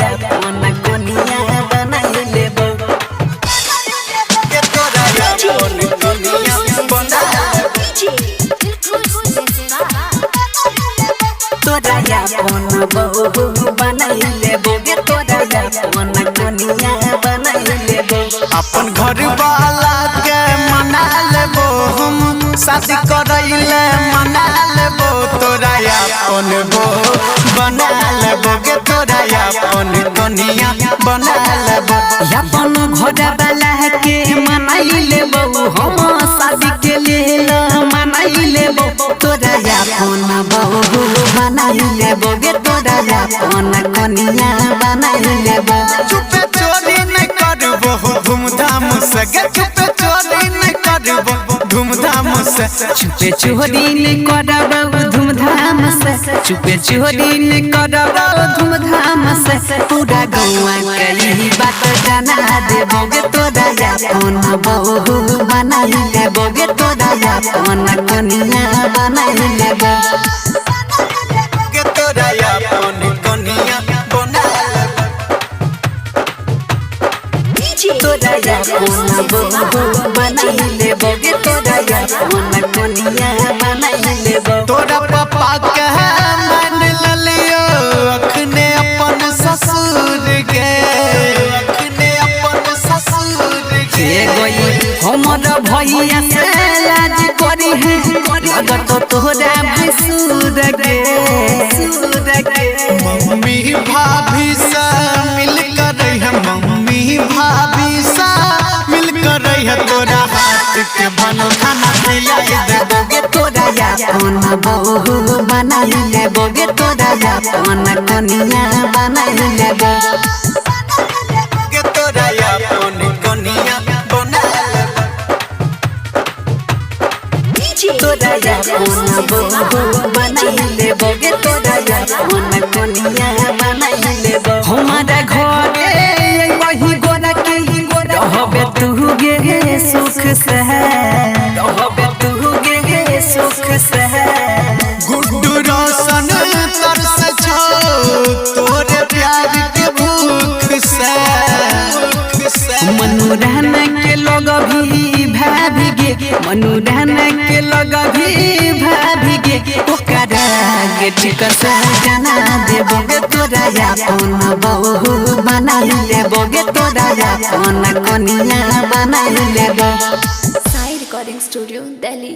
अपन कोनिया बनाई लेबो के तोरा अपन कोनिया बना तोरा अपन बहू बनाई लेबो के तोरा अपन कोनिया बनाई लेबो अपन घर वाला के मना लेबो हम शादी करैले मना लेबो तोरा अपन बहू बना लेबो के तोरा अपन कनिया बना लेबो अपन घर वाला के मनाई लेबो हम शादी के लेल मनाई लेबो तोरा अपन बहू बनाई लेबो के तोरा अपन कनिया बनाई लेबो चुपे चोरी नहीं करबो धूमधाम से गे चुपे चोरी नहीं करबो धूमधाम से चुपे चोरी नहीं करबो धूमधाम से चुपे चोरी नहीं करबो धूमधाम से पूरा गौवा कली बात जाना देबो गे तोरा अपन बहू बनाई लेबो गे तोरा अपन कनिया बनाई लेबो के तोरा अपन कनिया बना तोरा अपन बहू बनाई लेबो गे तोरा अपन कनिया बनाई लेबो तोरा पापा के मान लियो अखने अपन ससुर के अखने अपन ससुर के गई हमर भैया से लाज करी है अगर तो तोरा भसुर गे मम्मी भाभी से मिल कर है मम्मी भाभी से मिल कर है तोरा हाथ के बनो खाना खिलाई देबो गे तोरा अपन बहू बनाई लेबो गे तोरा अपन कनिया बनाई लेबो के तोरा अपन कनिया बना तोरा अपन बहू बनाई लेबो गे तोरा अपन कनिया बनाई लेबो हमारा घरे वही गोरा के रहबे तू गे सुख से रहबे तू गे सुख से गुड्डू रोशन तरस छो तोरे प्यार के भूख से मनोरहन के लोग भी भाभी गे मनोरहन के लोग भी भाभी गे ओकरा गे ठीक से जाना देबो गे तोरा अपन बहू बनाई लेबो गे तोरा अपन कनिया बनाई लेबो। साई रिकॉर्डिंग स्टूडियो दिल्ली।